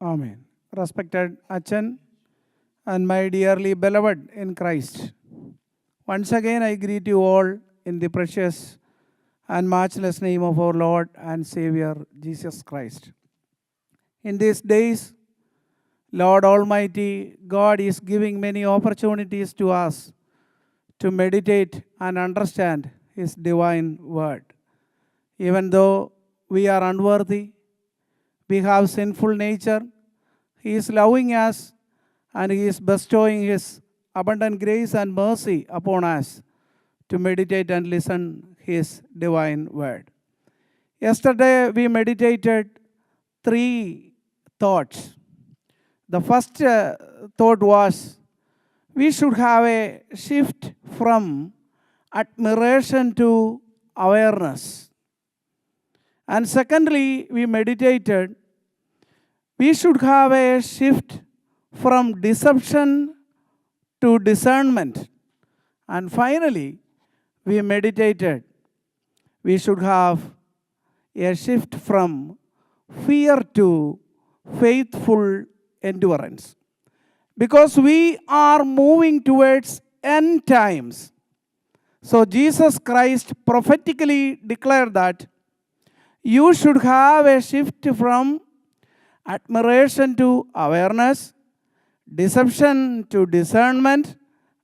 Amen. Respected Achan and my dearly beloved in Christ, once again I greet you all in the precious and matchless name of our Lord and Savior Jesus Christ. In these days, Lord Almighty God is giving many opportunities to us to meditate and understand His divine word. Even though we are unworthy, we have sinful nature, He is loving us and He is bestowing His abundant grace and mercy upon us to meditate and listen His divine word. Yesterday we meditated 3 thoughts. The first thought was we should have a shift from admiration to awareness. And secondly, we meditated we should have a shift from deception to discernment. And finally, we meditated we should have a shift from fear to faithful endurance. Because we are moving towards end times. So Jesus Christ prophetically declared that you should have a shift from admiration to awareness, deception to discernment,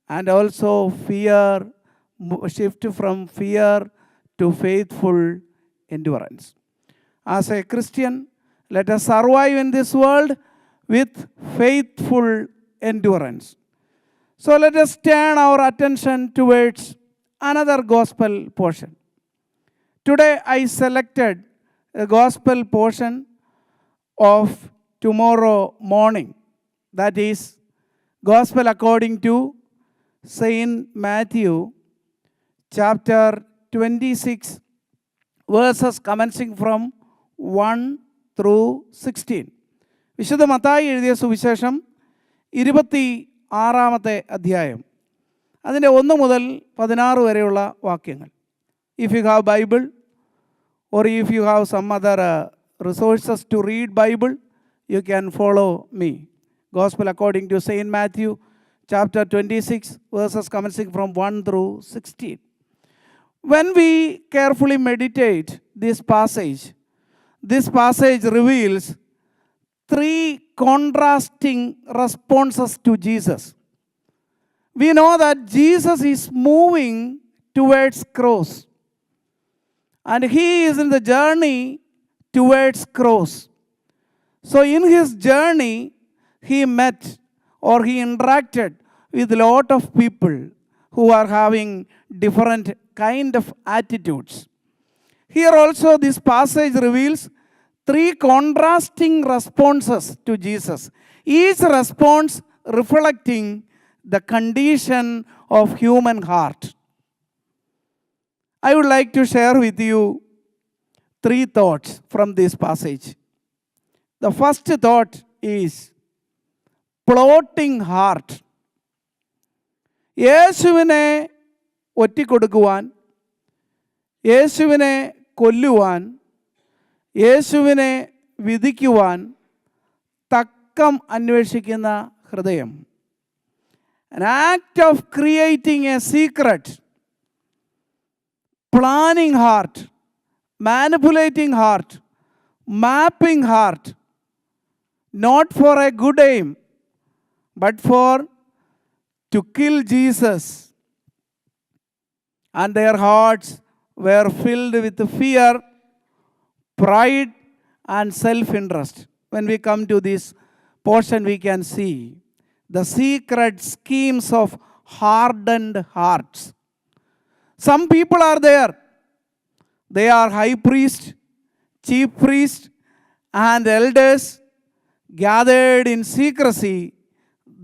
and also shift from fear to faithful endurance. As a Christian, let us survive in this world with faithful endurance. So let us turn our attention towards another gospel portion. Today I selected a gospel portion of tomorrow morning. That is Gospel according to Saint Matthew chapter 26 verses commencing from 1 through 16. വിശുദ്ധ മത്തായി എഴുതിയ സുവിശേഷം 26-ാമത്തെ അധ്യായം അതിൻ്റെ 1 മുതൽ 16 വരെയുള്ള വാക്യങ്ങൾ. If you have Bible or if you have some other resources to read Bible, you can follow me. Gospel according to Saint Matthew chapter 26 verses commencing from 1 through 16. When we carefully meditate this passage reveals 3 contrasting responses to Jesus. We know that Jesus is moving towards cross and He is in the journey towards cross. So in His journey, He met or He interacted with a lot of people who are having different kind of attitudes. Here also this passage reveals 3 contrasting responses to Jesus. Each response reflecting the condition of human heart. I would like to share with you 3 thoughts from this passage. The first thought is plotting heart. യേശുവിനെ ഒറ്റിക്കൊടുക്കുവാൻ, യേശുവിനെ കൊല്ലുവാൻ, യേശുവിനെ വിധിക്കുവാൻ തക്കം അന്വേഷിക്കുന്ന ഹൃദയം. An act of creating a secret, planning heart, manipulating heart, mapping heart, not for a good aim, but for to kill Jesus. And their hearts were filled with fear, pride, and self-interest. When we come to this portion, we can see the secret schemes of hardened hearts. Some people are there. They are high priest, chief priest, and elders gathered in secrecy.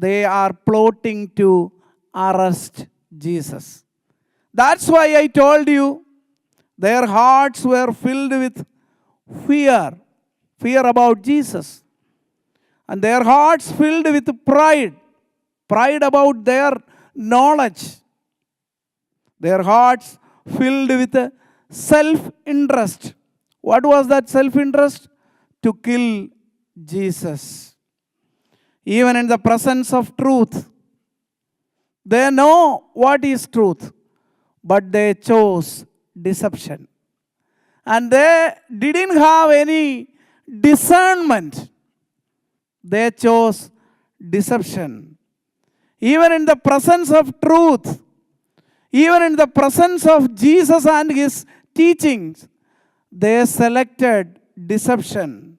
They are plotting to arrest Jesus. That's why I told you their hearts were filled with fear about Jesus. And their hearts filled with pride about their knowledge. Their hearts filled with self-interest. What was that self-interest? To kill Jesus. Even in the presence of truth, they know what is truth, but they chose deception. And they didn't have any discernment. They chose deception. Even in the presence of truth, even in the presence of Jesus and his teachings, they selected deception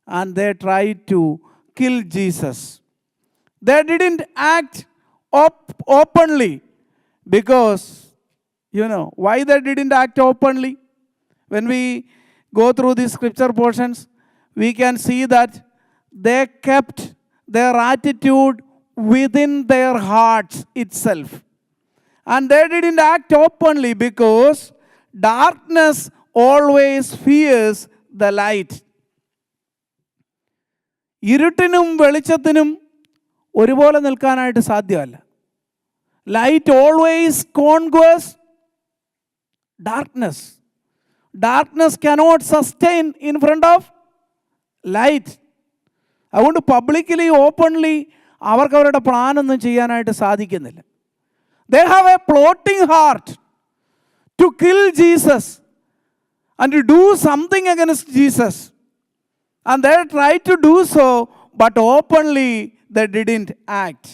and they tried to kill Jesus. They didn't act openly because, why they didn't act openly? When we go through these scripture portions, we can see that they kept their attitude within their hearts itself. And they didn't act openly because darkness always fears the light. ഇരുട്ടിനും വെളിച്ചത്തിനും ഒരുപോലെ നിൽക്കാനായിട്ട് സാധ്യമല്ല. Light always conquers darkness. Darkness cannot sustain in front of light. അതുകൊണ്ട് publicly openly അവർക്ക് അവരുടെ പ്ലാനൊന്നും ചെയ്യാനായിട്ട് സാധിക്കുന്നില്ല. They have a plotting heart to kill Jesus and to do something against Jesus. And they tried to do so, but openly they didn't act.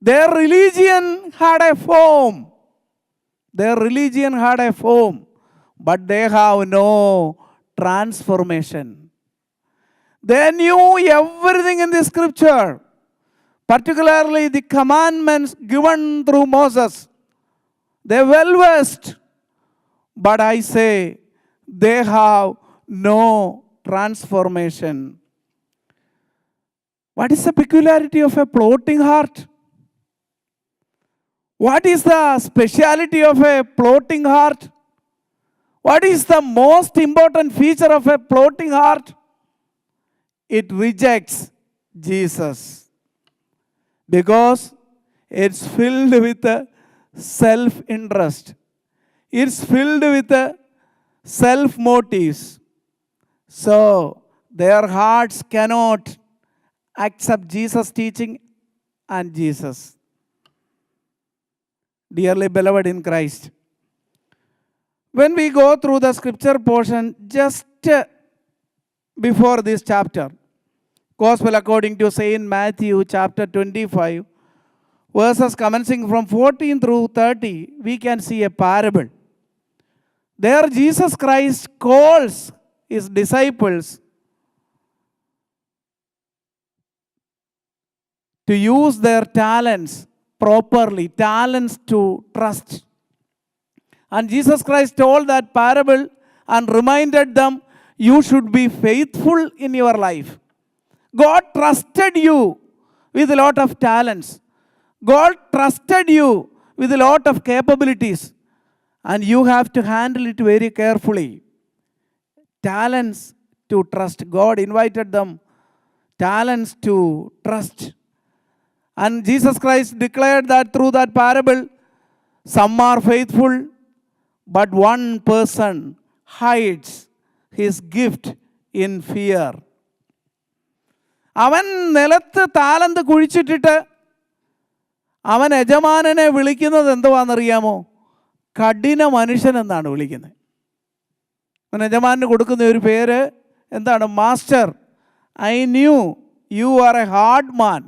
Their religion had a form. Their religion had a form, but they have no transformation. They knew everything in the scripture, particularly the commandments given through Moses. They well versed, but I say they have no transformation. What is the peculiarity of a plotting heart? What is the speciality of a plotting heart? What is the most important feature of a plotting heart? It rejects Jesus because it's filled with self-interest. It's filled with self-motives. So their hearts cannot accept Jesus' teaching and Jesus. Dearly beloved in Christ, when we go through the scripture portion just before this chapter, Gospel according to Saint Matthew chapter 25, verses commencing from 14 through 30, we can see a parable. There Jesus Christ calls his disciples to use their talents properly, talents to trust. And Jesus Christ told that parable and reminded them, you should be faithful in your life. God trusted you with a lot of talents. God trusted you with a lot of capabilities. And you have to handle it very carefully. Talents to trust. God invited them. Talents to trust. And Jesus Christ declared that through that parable, some are faithful, but one person hides his gift in fear. അവൻ നിലത്ത് താലന്ത് കുഴിച്ചിട്ടിട്ട് അവൻ യജമാനനെ വിളിക്കുന്നത് എന്തുവാണെന്നറിയാമോ? കഠിന മനുഷ്യൻ എന്നാണ് വിളിക്കുന്നത്. അവൻ യജമാനന് കൊടുക്കുന്ന ഒരു പേര് എന്താണ്? Master, I new you are A hard man,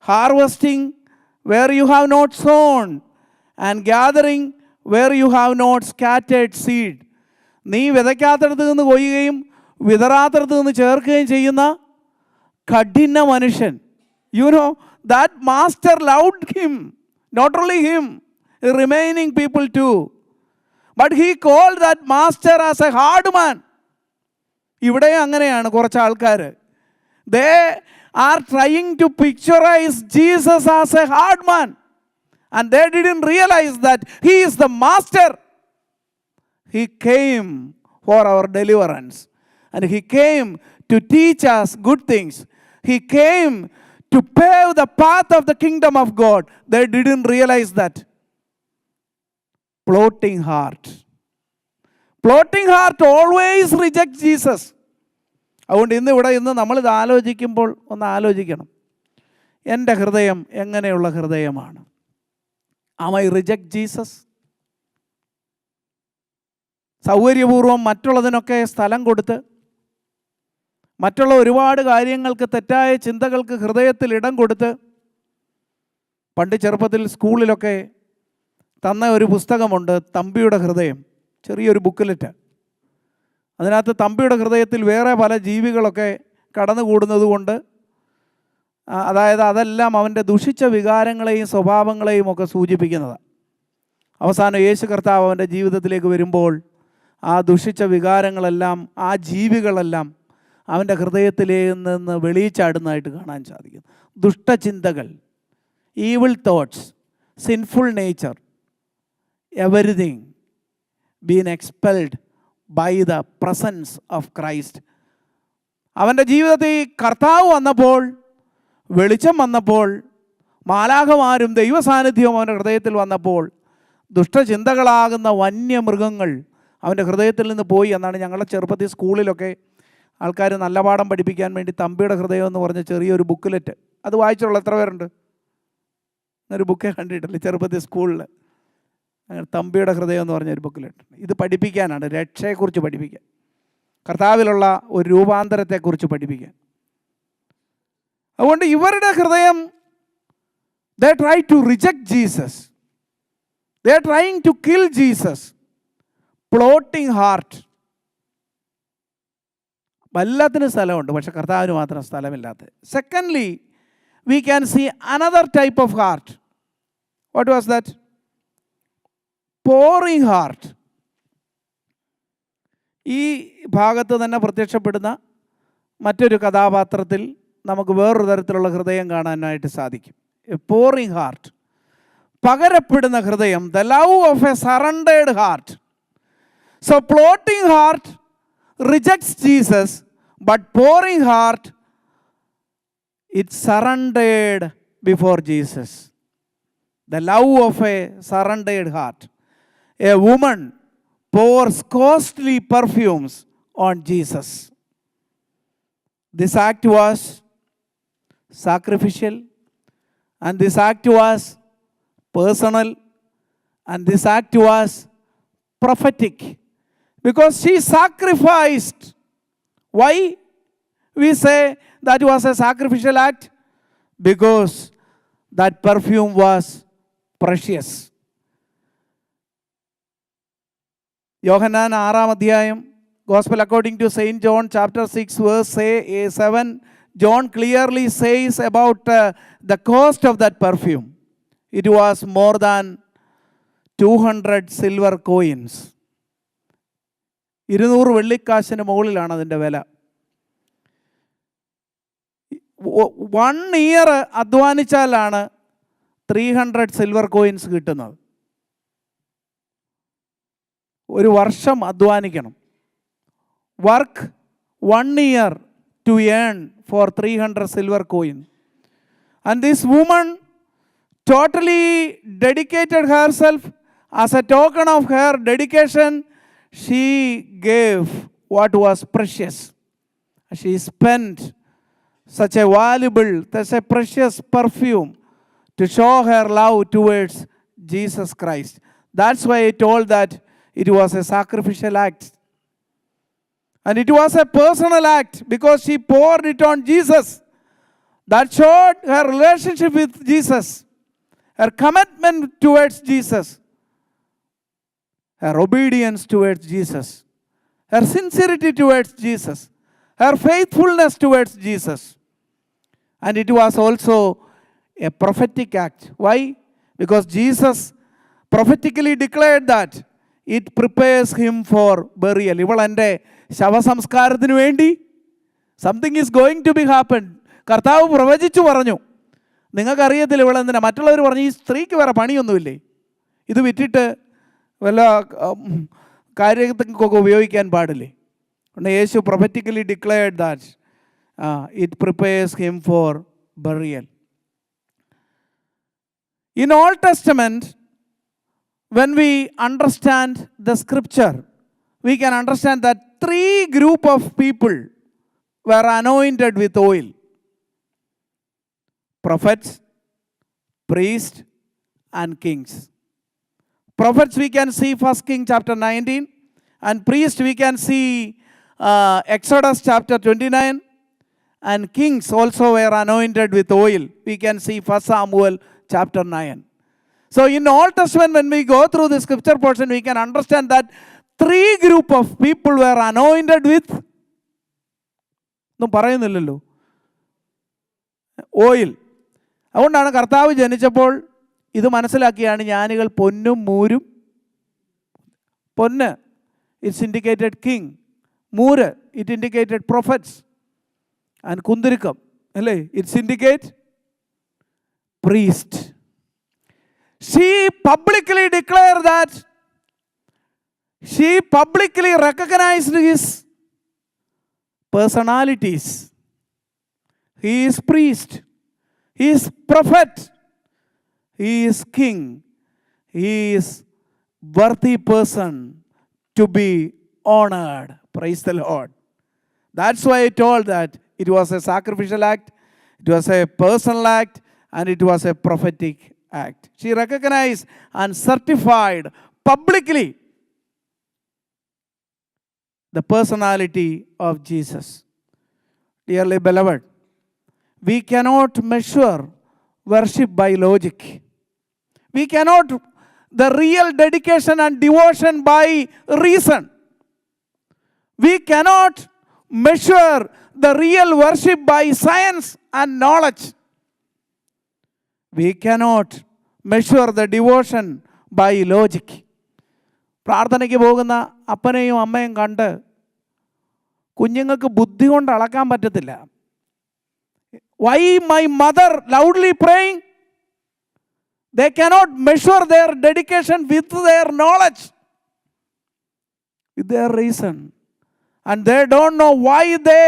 harvesting where you have not sown and gathering where you have not scattered seed. നീ വിതയ്ക്കാത്തടത്ത് നിന്ന് കൊയ്യുകയും വിതറാത്തടത്ത് നിന്ന് ചേർക്കുകയും ചെയ്യുന്ന കഠിന മനുഷ്യൻ. That master loved him, not only him, remaining people too, but he called that master as a hard man. ഇവിടെ അങ്ങനെയാണ് കുറച്ച് ആൾക്കാർ. They are trying to picturize Jesus as a hard man, and they didn't realize that he is the master. He came for our deliverance, and he came to teach us good things. He came to pave the path of the kingdom of God. They didn't realize that. Plotting heart. Plotting heart always rejects Jesus. അതുകൊണ്ട് ഇന്ന് നമ്മളിത് ആലോചിക്കുമ്പോൾ ഒന്ന് ആലോചിക്കണം, എൻ്റെ ഹൃദയം എങ്ങനെയുള്ള ഹൃദയമാണ്? Am I reject Jesus? സൗകര്യപൂർവ്വം മറ്റുള്ളതിനൊക്കെ സ്ഥലം കൊടുത്ത്, മറ്റുള്ള ഒരുപാട് കാര്യങ്ങൾക്ക്, തെറ്റായ ചിന്തകൾക്ക് ഹൃദയത്തിൽ ഇടം കൊടുത്ത്, പണ്ട് ചെറുപ്പത്തിൽ സ്കൂളിലൊക്കെ തന്ന ഒരു പുസ്തകമുണ്ട്, തമ്പിയുടെ ഹൃദയം, ചെറിയൊരു ബുക്കിലെറ്റ്. അതിനകത്ത് തമ്പിയുടെ ഹൃദയത്തിൽ വേറെ പല ജീവികളൊക്കെ കടന്നുകൂടുന്നത് കൊണ്ട്, അതായത് അതെല്ലാം അവൻ്റെ ദുഷിച്ച വികാരങ്ങളെയും സ്വഭാവങ്ങളെയും ഒക്കെ സൂചിപ്പിക്കുന്നതാണ്. അവസാനം യേശു കർത്താവ് അവൻ്റെ ജീവിതത്തിലേക്ക് വരുമ്പോൾ ആ ദുഷിച്ച വികാരങ്ങളെല്ലാം, ആ ജീവികളെല്ലാം അവൻ്റെ ഹൃദയത്തിലേക്ക് നിന്ന് വെളിയിച്ചാടുന്നതായിട്ട് കാണാൻ സാധിക്കും. ദുഷ്ടചിന്തകൾ, evil thoughts, sinful nature, everything been expelled by the presence of Christ. അവൻ്റെ ജീവിതത്തിൽ കർത്താവ് വന്നപ്പോൾ, വെളിച്ചം വന്നപ്പോൾ, മാലാഖമാരും ദൈവസാന്നിധ്യവും അവൻ്റെ ഹൃദയത്തിൽ വന്നപ്പോൾ, ദുഷ്ടചിന്തകളാകുന്ന വന്യമൃഗങ്ങൾ അവൻ്റെ ഹൃദയത്തിൽ നിന്ന് പോയി എന്നാണ് ഞങ്ങളുടെ ചെറുപ്പത്തിൽ സ്കൂളിലൊക്കെ ആൾക്കാർ നല്ല പാഠം പഠിപ്പിക്കാൻ വേണ്ടി തമ്പിയുടെ ഹൃദയം എന്ന് പറഞ്ഞ ചെറിയൊരു ബുക്കിലെറ്റ്, അത് വായിച്ചുള്ള എത്ര പേരുണ്ട്? ഒരു ബുക്കേ കണ്ടിട്ടില്ല ചെറുപ്പത്തിൽ സ്കൂളിൽ. അങ്ങനെ തമ്പിയുടെ ഹൃദയം എന്ന് പറഞ്ഞൊരു ബുക്കിലെറ്റ്. ഇത് പഠിപ്പിക്കാനാണ്, രക്ഷയെക്കുറിച്ച് പഠിപ്പിക്കാൻ, കർത്താവിലുള്ള ഒരു രൂപാന്തരത്തെക്കുറിച്ച് പഠിപ്പിക്കാൻ. അതുകൊണ്ട് ഇവരുടെ ഹൃദയം, they try to reject Jesus, they are trying to kill Jesus, plotting heart. എല്ലാത്തിനും സ്ഥലമുണ്ട്, പക്ഷെ കർത്താവിന് മാത്രം സ്ഥലമില്ലാത്തത്. Secondly, we can see another type of heart. What was that? Pouring heart. ഈ ഭാഗത്ത് തന്നെ പ്രത്യക്ഷപ്പെടുന്ന മറ്റൊരു കഥാപാത്രത്തിൽ നമുക്ക് വേറൊരു തരത്തിലുള്ള ഹൃദയം കാണാനായിട്ട് സാധിക്കും. എ പോറിങ് ഹാർട്ട്, പകരപ്പെടുന്ന ഹൃദയം, the love of A surrendered heart. So plotting heart rejects Jesus, but pouring heart, it surrendered before Jesus. The love of a surrendered heart. A woman pours costly perfumes on Jesus. This act was sacrificial, and this act was personal, and this act was prophetic, because she sacrificed. Why we say that was a sacrificial act? Because that perfume was precious. യോഹന്നാൻ 6-ാം അധ്യായം, Gospel according to Saint John chapter 6 verse 7, John clearly says about the cost of that perfume. It was more than 200 silver coins. 200 വെള്ളിക്കാശിന് മുകളിലാണ് അതിൻ്റെ വില. 1 year അധ്വാനിച്ചാലാണ് 300 silver coins കിട്ടുന്നത്. ഒരു വർഷം അധ്വാനിക്കണം. Work 1 year to earn for 300 silver coin. And this woman totally dedicated herself. As a token of her dedication, she gave what was precious. She spent such a valuable, such a precious perfume to show her love towards Jesus Christ. That's why I told that it was a sacrificial act. And it was a personal act because she poured it on Jesus. That showed her relationship with Jesus, her commitment towards Jesus, her obedience towards Jesus, her sincerity towards Jesus, her faithfulness towards Jesus. And it was also a prophetic act. Why? Because Jesus prophetically declared that it prepares him for burial. ഇവൾ എൻ്റെ ശവസംസ്കാരത്തിന് വേണ്ടി, something is going to be happen. കർത്താവ് പ്രവചിച്ചു പറഞ്ഞു. നിങ്ങൾക്കറിയത്തില്ല ഇവളെന്തിനാ. മറ്റുള്ളവർ പറഞ്ഞു ഈ സ്ത്രീക്ക് വേറെ പണിയൊന്നുമില്ലേ, ഇത് വിറ്റിട്ട് വല്ല കാര്യങ്ങൾക്കൊക്കെ ഉപയോഗിക്കാൻ പാടില്ലേ. യേശു prophetically declared that it prepares him for burial. In old testament, when we understand the scripture, we can understand that 3 group of people were anointed with oil. Prophets, priests, and kings. Prophets we can see 1 King chapter 19, and priests we can see Exodus chapter 29, and kings also were anointed with oil. We can see 1 Samuel chapter 9. So in Old Testament, when we go through the scripture portion, we can understand that 3 group of people were anointed with ഒന്നും പറയുന്നില്ലല്ലോ oil. അതുകൊണ്ടാണ് കർത്താവ് ജനിച്ചപ്പോൾ ഇത് മനസ്സിലാക്കിയാണ് ജ്ഞാനികൾ പൊന്നും മൂരും. പൊന്ന് it's indicated king, മൂര് ഇറ്റ് ഇൻഡിക്കേറ്റഡ് പ്രൊഫറ്റ്സ്, ആൻഡ് കുന്തിരിക്കം അല്ലേ it's indicate priest. She publicly declared that she publicly recognized his personalities. He is priest, he is prophet, he is king, he is worthy person to be honored. Praise the Lord. That's why I told that it was a sacrificial act, it was a personal act, and it was a prophetic act. She recognized and certified publicly the personality of Jesus. Dearly beloved, we cannot measure worship by logic. We cannot the real dedication and devotion by reason. We cannot measure the real worship by science and knowledge. We cannot measure the devotion by logic. പ്രാർത്ഥനയ്ക്ക് പോകുന്ന അപ്പനെയും അമ്മയും കണ്ട് കുഞ്ഞുങ്ങൾക്ക് ബുദ്ധി കൊണ്ട് അളക്കാൻ പറ്റത്തില്ല. Why my mother loudly praying? They cannot measure their dedication with their knowledge, with their reason. And they don't know why they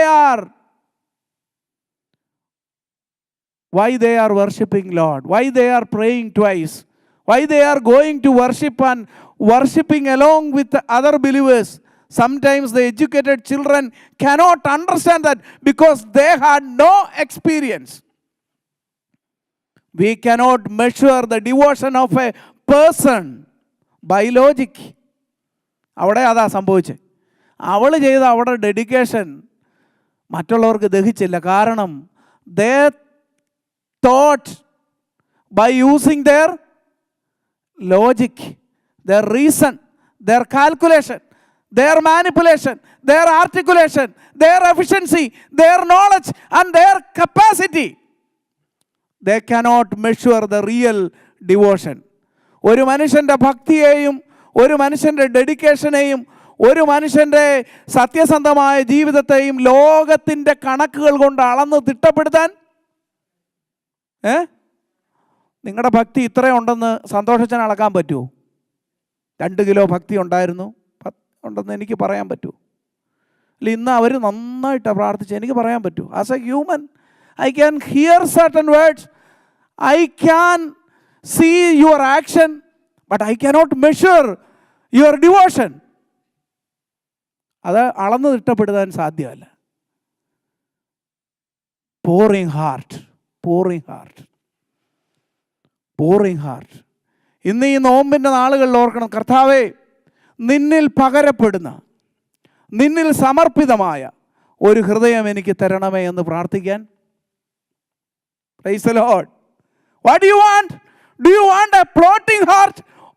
are worshiping Lord, why they are praying twice, why they are going to worship and worshiping along with other believers. Sometimes the educated children cannot understand that because they had no experience. We cannot measure the devotion of a person by logic. അവിടെ അതാ സംഭവിച്ചത്. അവൾ ചെയ്ത അവിടെ dedication മറ്റുള്ളവർക്ക് ദഹിച്ചില്ല. കാരണം they thought by using their logic, their reason, their calculation, their manipulation, their articulation, their efficiency, their knowledge and their capacity, they cannot measure the real devotion. ഒരു മനുഷ്യൻ്റെ ഭക്തിയെയും ഒരു മനുഷ്യൻ്റെ ഡെഡിക്കേഷനെയും ഒരു മനുഷ്യൻ്റെ സത്യസന്ധമായ ജീവിതത്തെയും ലോകത്തിൻ്റെ കണക്കുകൾ കൊണ്ട് അളന്ന് തിട്ടപ്പെടുത്താൻ നിങ്ങളുടെ ഭക്തി ഇത്രയുണ്ടെന്ന് സന്തോഷിച്ചാൽ അളക്കാൻ പറ്റുമോ? 2 കിലോ ഭക്തി ഉണ്ടെന്ന് എനിക്ക് പറയാൻ പറ്റുമോ? അല്ല, ഇന്ന് അവർ നന്നായിട്ടാണ് പ്രാർത്ഥിച്ച് എനിക്ക് പറയാൻ പറ്റുമോ? As a human I can hear certain words, I can see your action, but I cannot measure your devotion. അത് അളന്ന് തിട്ടപ്പെടുത്താൻ സാധ്യമല്ല. pouring heart. ഇന്ന് ഈ നോമ്പിൻ്റെ നാളുകളിൽ ഓർക്കണം, കർത്താവേ, നിന്നിൽ പകരപ്പെടുന്ന, നിന്നിൽ സമർപ്പിതമായ ഒരു ഹൃദയം എനിക്ക് തരണമേ എന്ന് പ്രാർത്ഥിക്കാൻ. Praise the Lord. What do you want? Do you want a plotting heart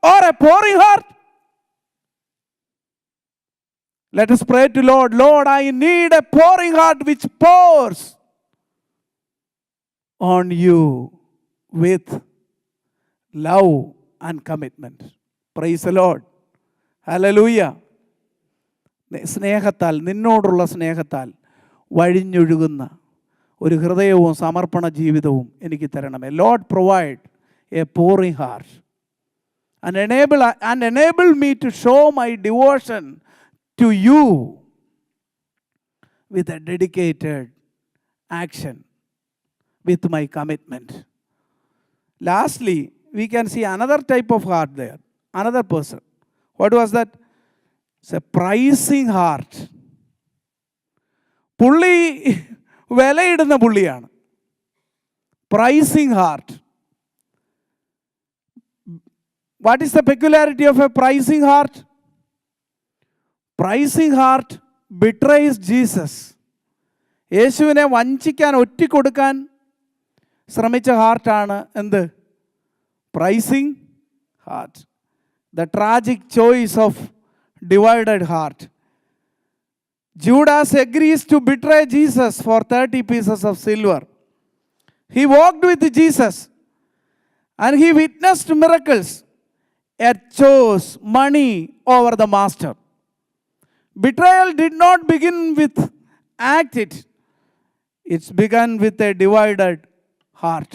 or a pouring heart? Let us pray to Lord. Lord, I need a pouring heart which pours on you with love and commitment. Praise the Lord. Hallelujah. സ്നേഹത്താൽ, നിന്നോടുള്ള സ്നേഹത്താൽ വഴിഞ്ഞൊഴുകുന്ന ഒരു ഹൃദയവും സമർപ്പണ ജീവിതവും എനിക്ക് തരണമേ. Lord provide A pouring heart and enable me to show my devotion to you with a dedicated action, with my commitment. Lastly, we can see another type of heart there, another person. What was that? It's a praising heart. പുള്ളി വിലയിടുന്ന പുള്ളിയാണ്. Pricing heart. What is the peculiarity of a pricing heart? Pricing heart betrays Jesus. യേശുവിനെ വഞ്ചിക്കാൻ, ഒറ്റിക്കൊടുക്കാൻ ശ്രമിച്ച ഹാർട്ടാണ് എന്ത്? Pricing heart. The tragic choice of divided heart. Judas agrees to betray Jesus for 30 pieces of silver. He walked with Jesus and he witnessed miracles, yet chose money over the master. Betrayal did not begin with act it. It's begun with a divided heart.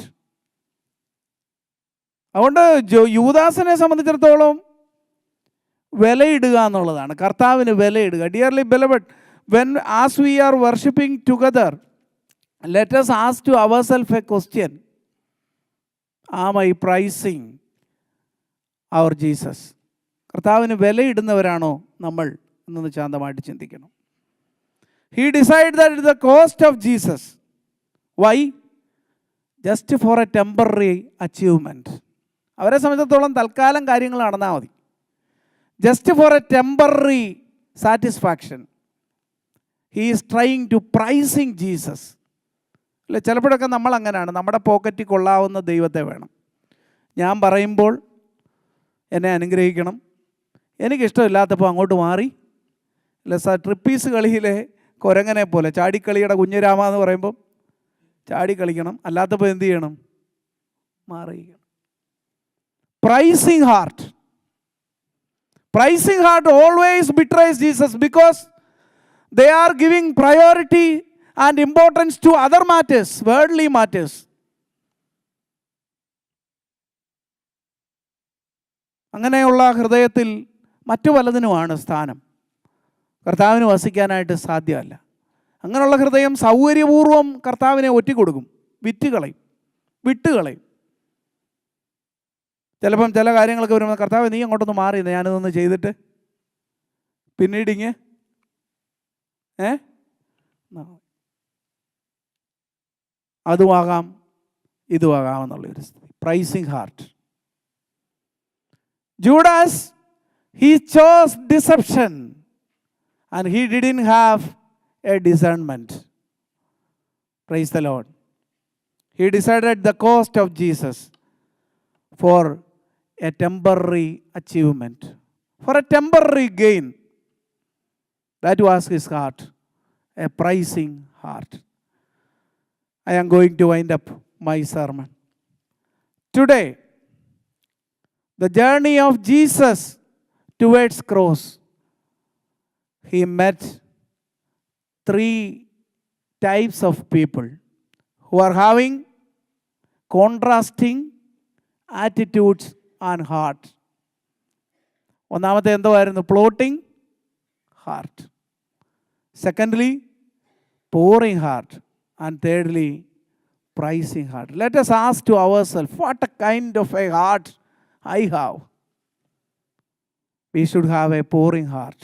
അതുകൊണ്ട് യൂദാസിനെ സംബന്ധിച്ചിടത്തോളം വിലയിടുക എന്നുള്ളതാണ്, കർത്താവിന് വിലയിടുക. Dearly beloved, as we are worshipping together, let us ask to ourselves a question. Am I pricing our Jesus? കർത്താവിന് വിലയിടുന്നവരാണോ നമ്മൾ എന്നൊന്ന് ശാന്തമായിട്ട് ചിന്തിക്കണം. He decided that the cost of Jesus. Why? Just for a temporary achievement. അവരെ സംബന്ധിച്ചിടത്തോളം തൽക്കാലം കാര്യങ്ങൾ നടന്നാൽ മതി. Just for a temporary satisfaction. He is trying to pricing Jesus. അല്ലേ, ചിലപ്പോഴൊക്കെ നമ്മൾ അങ്ങനെയാണ്. നമ്മുടെ പോക്കറ്റിൽ കൊള്ളാവുന്ന ദൈവത്തെ വേണം. ഞാൻ പറയുമ്പോൾ എന്നെ അനുഗ്രഹിക്കണം, എനിക്കിഷ്ടമില്ലാത്തപ്പോൾ അങ്ങോട്ട് മാറി. അല്ല സാർ, ട്രിപ്പീസ് കളിയിലെ കുരങ്ങനെ പോലെ ചാടിക്കളിയുടെ കുഞ്ഞുരാമ എന്ന് പറയുമ്പോൾ ചാടി കളിക്കണം, അല്ലാത്തപ്പോൾ എന്ത് ചെയ്യണം? മാറിയിരിക്കണം. Pricing heart. Pricing heart always betrays Jesus because they are giving priority and importance to other matters, worldly matters. അങ്ങനെയുള്ള ഹൃദയത്തിൽ മറ്റു പലതിനുമാണ് സ്ഥാനം. കർത്താവിന് വസിക്കാനായിട്ട് സാധ്യമല്ല. അങ്ങനെയുള്ള ഹൃദയം സൗകര്യപൂർവ്വം കർത്താവിനെ ഒറ്റിക്കൊടുക്കും, വിട്ടുകളയും. ചിലപ്പം ചില കാര്യങ്ങളൊക്കെ വരുമ്പോൾ, കർത്താവ് നീ അങ്ങോട്ടൊന്ന് മാറി, ഞാനിതൊന്ന് ചെയ്തിട്ട് പിന്നീടിങ്ങ് അതുമാകാം ഇതുമാകാം എന്നുള്ളൊരു സ്ഥിതി. Pricing heart. Judas, he chose deception and he didn't have a discernment. Praise the Lord. He decided the cost of Jesus for a temporary achievement, for a temporary gain. That was his heart, a pricing heart. I am going to wind up my sermon. Today, the journey of Jesus towards cross, he met 3 types of people who are having contrasting attitudes and heart. ഒന്നാമത്തെ എന്തായിരുന്നു? Plotting heart. Secondly pouring heart. And thirdly, pricing heart. Let us ask to ourselves, what a kind of a heart I have. We should have a pouring heart.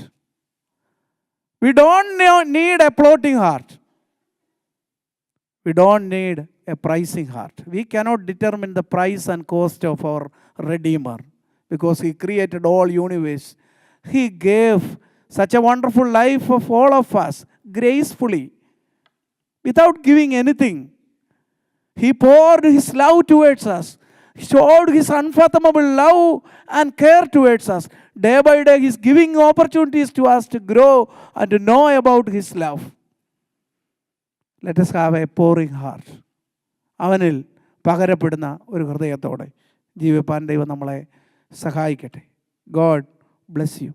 We don't need a plotting heart. We don't need a pricing heart. We cannot determine the price and cost of our Redeemer because He created all universe. He gave such a wonderful life of all of us gracefully without giving anything. He poured His love towards us, showed His unfathomable love and care towards us. Day by day He is giving opportunities to us to grow and to know about His love. Let us have a pouring heart. അവനിൽ പകരപ്പെടുന്ന ഒരു ഹൃദയത്തോടെ ജീവിപ്പാൻ ദൈവം നമ്മളെ സഹായിക്കട്ടെ. God bless you.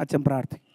അച്ഛൻ പ്രാർത്ഥിക്കും.